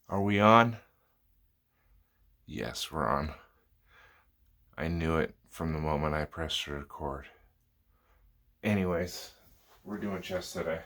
Are we on? Yes, we're on. I knew it from the moment I pressed record. Anyways, we're doing chess today.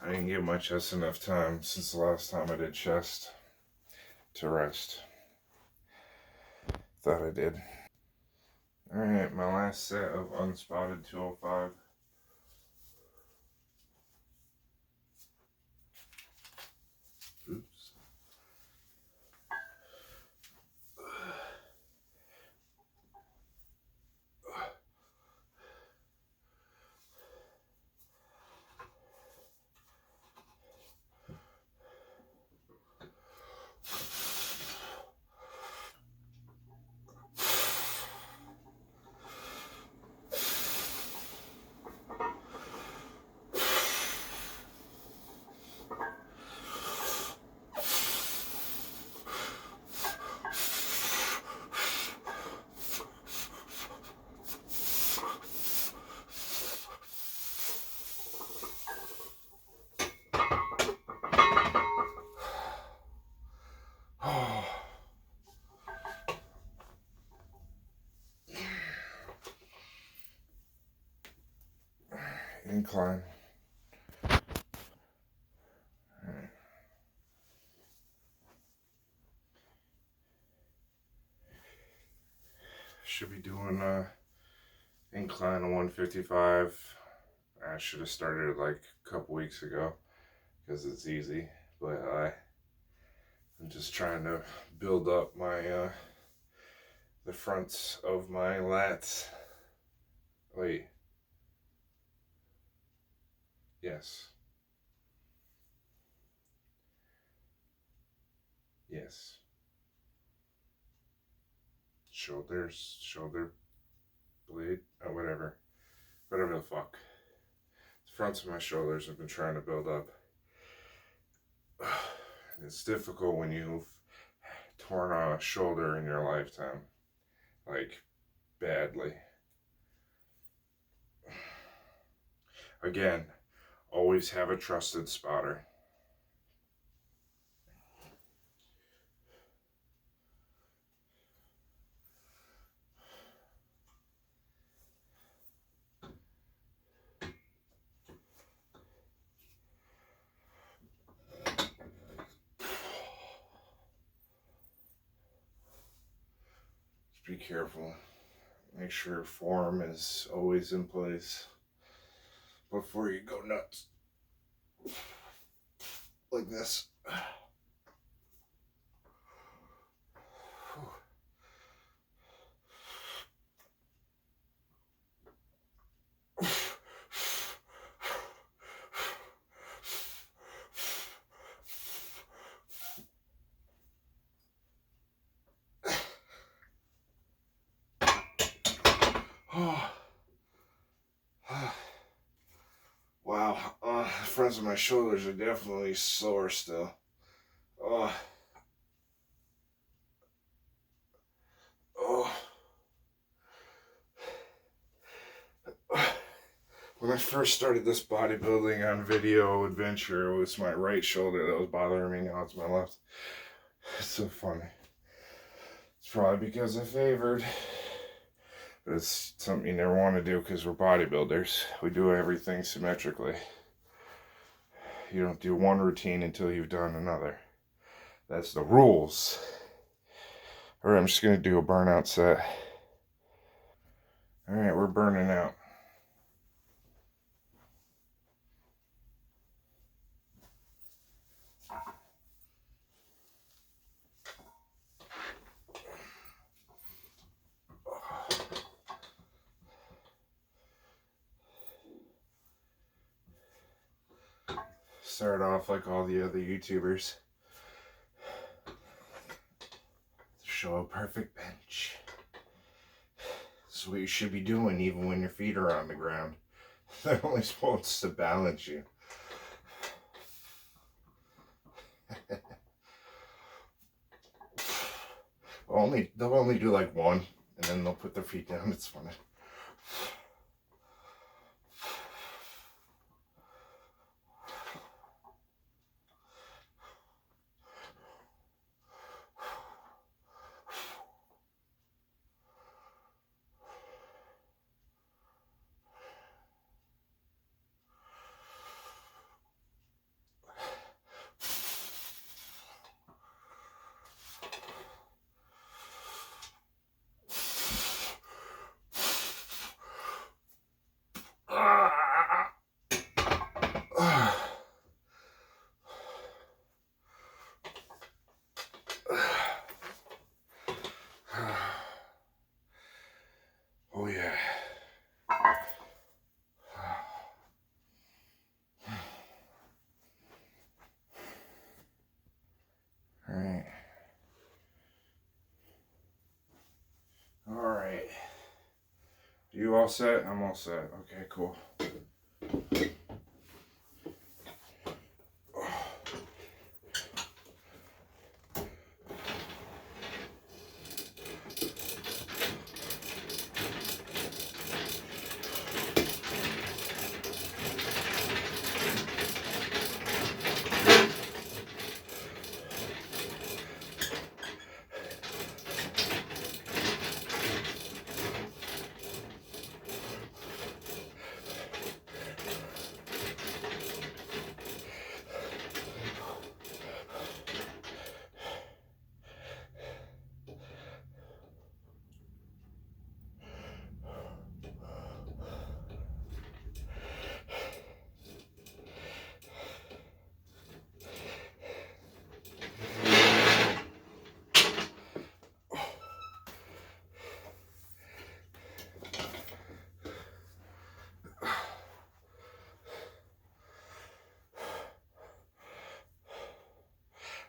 I didn't give my chest enough time since the last time I did chest to rest. Thought I did. Alright, my last set of unspotted 205. Oops. Incline. Alright. Should be doing incline on 155. I should have started like a couple weeks ago because it's easy, but I'm just trying to build up my the fronts of my lats. Wait. Yes. Yes. Shoulders, shoulder blade, or whatever. Whatever the fuck. The fronts of my shoulders have been trying to build up. It's difficult when you've torn a shoulder in your lifetime. Like, badly. Again, always have a trusted spotter. Just be careful. Make sure form is always in place before you go nuts. Like this. honest, my shoulders are definitely sore still. Oh. Oh. When I first started this bodybuilding on video adventure, it was my right shoulder that was bothering me. Now it's my left. It's so funny. It's probably because I favored. But it's something you never want to do because we're bodybuilders. We do everything symmetrically. You don't do one routine until you've done another. That's the rules. Alright, I'm just going to do a burnout set. Alright, we're burning out. Start off like all the other YouTubers. Show a perfect bench. That's what you should be doing even when your feet are on the ground. They're only supposed to balance you. They'll only do like one, and then they'll put their feet down. It's funny. Oh yeah. Alright. Alright. You all set? I'm all set. Okay, cool.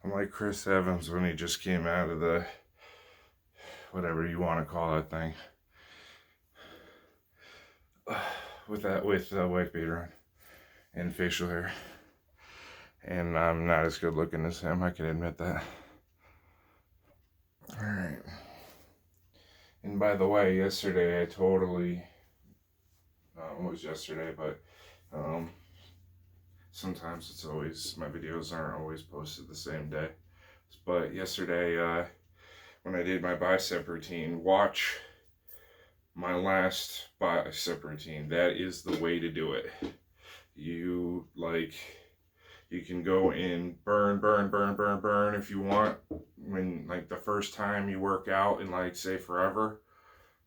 I'm like Chris Evans when he just came out of the, whatever you want to call that thing, with wife beater on and facial hair. And I'm not as good looking as him, I can admit that. Alright. And by the way, yesterday I totally, it was yesterday, but sometimes it's always, my videos aren't always posted the same day. But yesterday, when I did my bicep routine, watch my last bicep routine. That is the way to do it. You can go in burn if you want, when like the first time you work out in like say forever,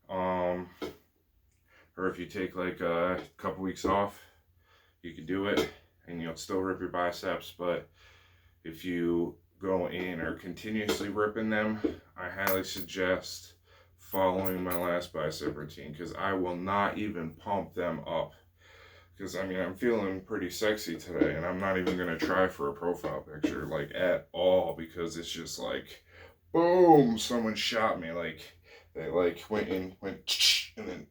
or if you take like a couple weeks off, you can do it and you'll still rip your biceps. But if you go in or continuously ripping them, I highly suggest following my last bicep routine, because I will not even pump them up. Because I mean, I'm feeling pretty sexy today, and I'm not even gonna try for a profile picture like at all, because it's just like, boom, someone shot me, like they like went and then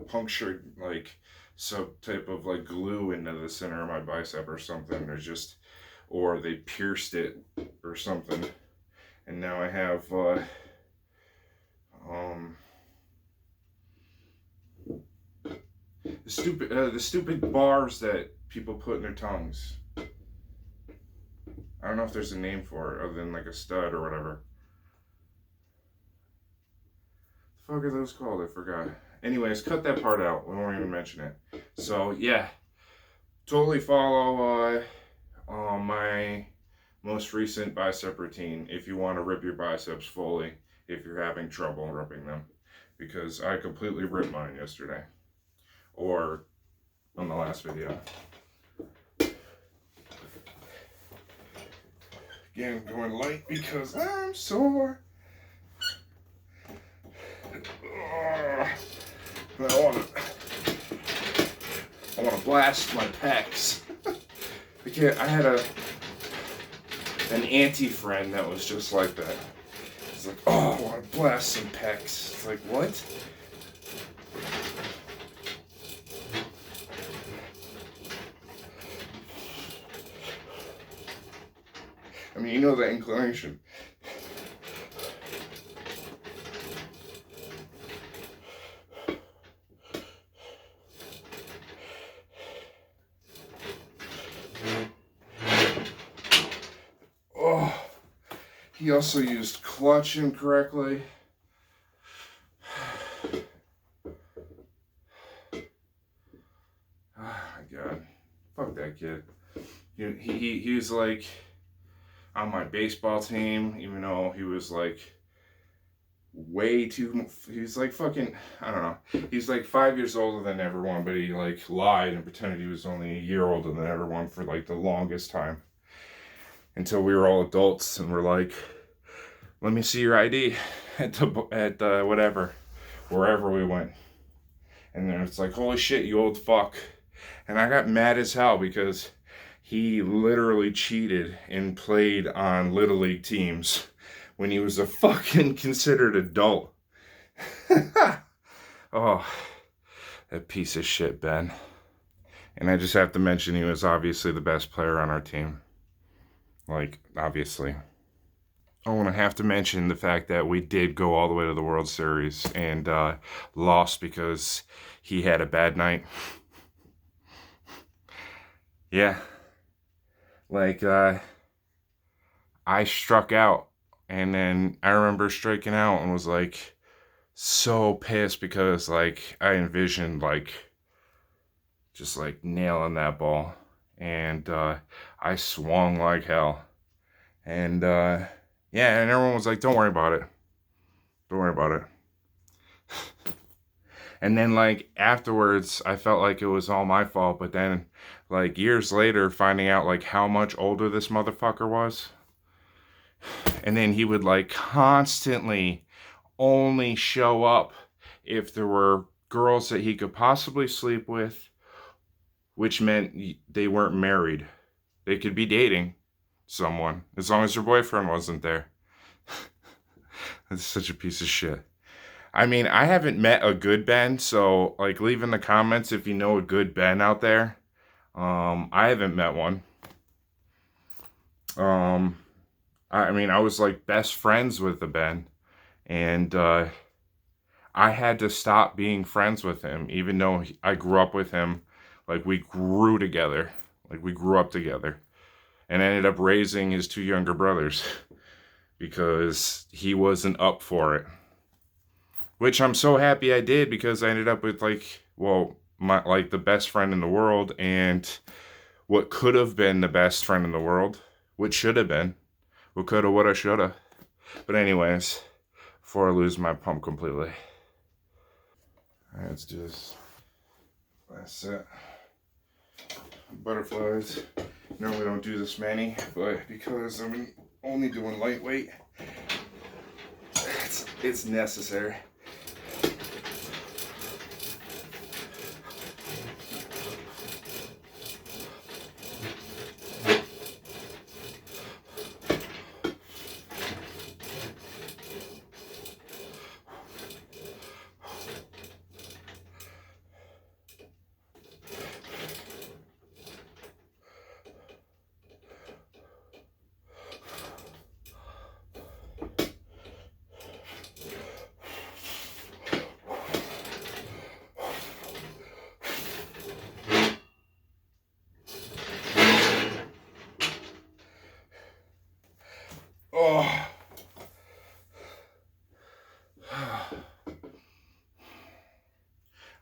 punctured like some type of like glue into the center of my bicep or something, or they pierced it or something, and now I have the stupid bars that people put in their tongues. I don't know if there's a name for it other than like a stud or whatever. The fuck are those called? I forgot. Anyways, cut that part out. We won't even mention it. So yeah, totally follow my most recent bicep routine if you want to rip your biceps fully if you're having trouble ripping them, because I completely ripped mine yesterday or on the last video. Again, I'm going light because I'm sore. But I want to blast my pecs. I had an auntie friend that was just like that. It's like, oh, I want to blast some pecs. It's like, what? I mean, you know the inclination. Oh, he also used clutch incorrectly. Oh my god. Fuck that kid. He was like on my baseball team, even though he was like he's like fucking, I don't know. He's like 5 years older than everyone, but he like lied and pretended he was only a year older than everyone for like the longest time. Until we were all adults and we're like, let me see your ID at the whatever, wherever we went. And then it's like, holy shit, you old fuck. And I got mad as hell because he literally cheated and played on Little League teams when he was a fucking considered adult. Oh, that piece of shit, Ben. And I just have to mention he was obviously the best player on our team. Like, obviously. I want to have to mention the fact that we did go all the way to the World Series and lost because he had a bad night. Yeah. Like, I struck out, and then I remember striking out and was like so pissed because like I envisioned like just like nailing that ball, and I swung like hell, and yeah, and everyone was like, don't worry about it, don't worry about it. And then like afterwards I felt like it was all my fault, but then like years later finding out like how much older this motherfucker was, and then he would like constantly only show up if there were girls that he could possibly sleep with, which meant they weren't married. They could be dating someone as long as their boyfriend wasn't there. That's such a piece of shit. I mean, I haven't met a good Ben, so like leave in the comments if you know a good Ben out there. I haven't met one. I mean, I was like best friends with the Ben, and I had to stop being friends with him, even though I grew up with him. Like, we grew together. Like, we grew up together. And I ended up raising his two younger brothers because he wasn't up for it. Which I'm so happy I did, because I ended up with, like, well, like the best friend in the world, and what could have been the best friend in the world. What should have been. What coulda, woulda, shoulda. But anyways, before I lose my pump completely. Alright, let's do this last set. Butterflies. Normally don't do this many, but because I'm only doing lightweight, it's necessary.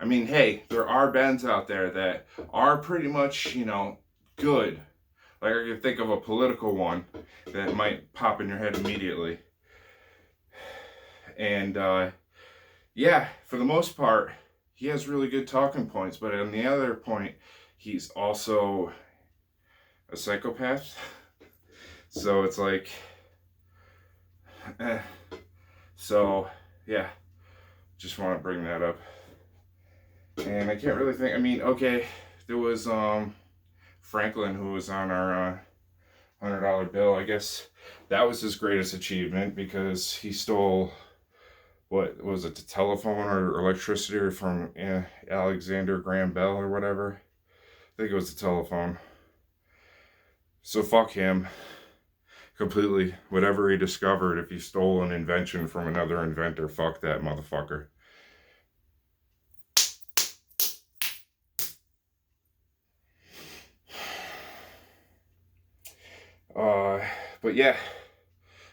I mean, hey, there are bends out there that are pretty much, you know, good. Like I can think of a political one that might pop in your head immediately. And yeah, for the most part, he has really good talking points. But on the other point, he's also a psychopath. So it's like, so yeah, just want to bring that up. And I can't really think. I mean, okay, there was Franklin, who was on our $100 bill. I guess that was his greatest achievement because he stole, what was it, the telephone or electricity from Alexander Graham Bell or whatever. I think it was the telephone. So fuck him completely. Whatever he discovered, if he stole an invention from another inventor, fuck that motherfucker. But yeah,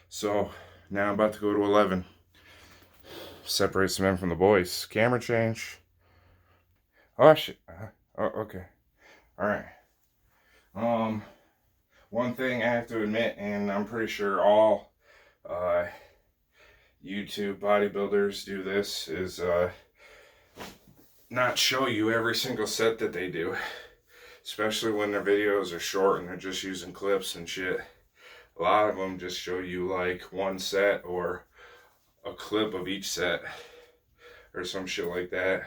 so now I'm about to go to 11. Separate some men from the boys. Camera change. Oh shit. Oh, okay. All right. One thing I have to admit, and I'm pretty sure all YouTube bodybuilders do this, is not show you every single set that they do, especially when their videos are short and they're just using clips and shit. A lot of them just show you like one set or a clip of each set or some shit like that.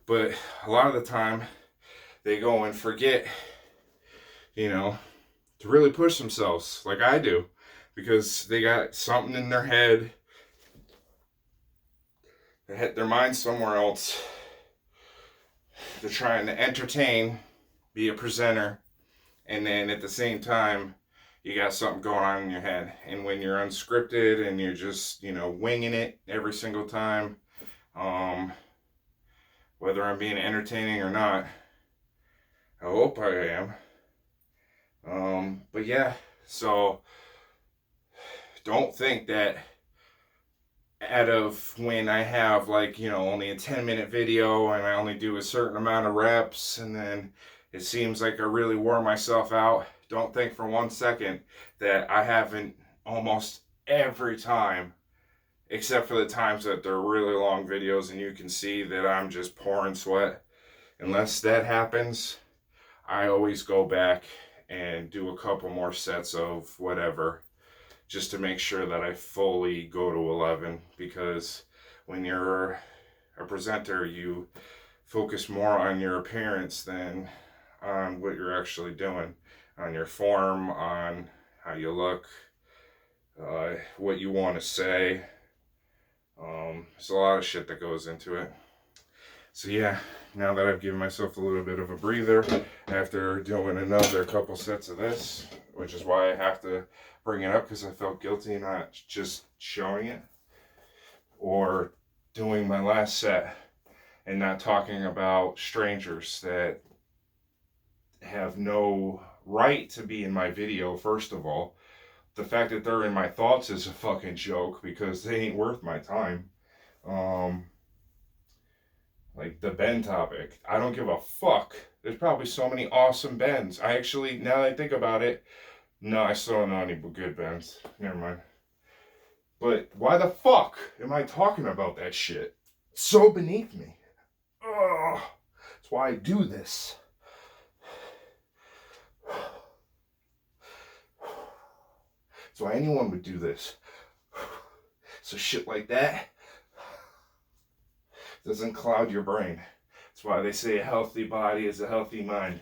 But a lot of the time they go and forget, you know, to really push themselves like I do, because they got something in their head, they had their mind somewhere else. They're trying to entertain, be a presenter, and then at the same time you got something going on in your head. And when you're unscripted and you're just, you know, winging it every single time, whether I'm being entertaining or not, I hope I am. But yeah, so don't think that out of when I have like, you know, only a 10-minute video and I only do a certain amount of reps and then it seems like I really wore myself out, don't think for 1 second that I haven't almost every time, except for the times that they're really long videos and you can see that I'm just pouring sweat. Unless that happens, I always go back and do a couple more sets of whatever, just to make sure that I fully go to 11, because when you're a presenter, you focus more on your appearance than on what you're actually doing, on your form, on how you look, what you want to say. There's a lot of shit that goes into it. So yeah, now that I've given myself a little bit of a breather after doing another couple sets of this, which is why I have to bring it up, because I felt guilty not just showing it or doing my last set and not talking about strangers that have no right to be in my video. First of all, the fact that they're in my thoughts is a fucking joke, because they ain't worth my time. Like the bend topic, I don't give a fuck. There's probably so many awesome bends. I actually, now that I think about it, no, I still don't know any good bends. Never mind. But why the fuck am I talking about that shit? It's so beneath me. Ugh. That's why I do this. That's why anyone would do this. So shit like that doesn't cloud your brain. That's why they say a healthy body is a healthy mind.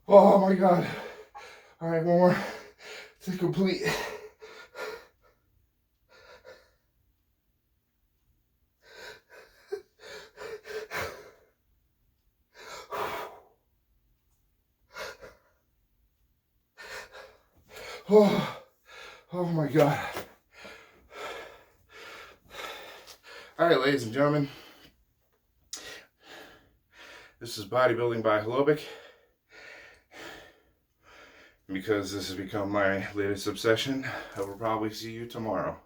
Oh my god. Alright, one more to complete. Oh my god. Alright, ladies and gentlemen. This is Bodybuilding by Hlobic. Because this has become my latest obsession, I will probably see you tomorrow.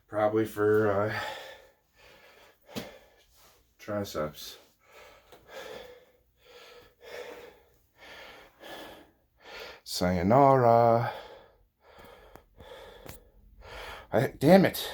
Probably for triceps. Sayonara. Damn it.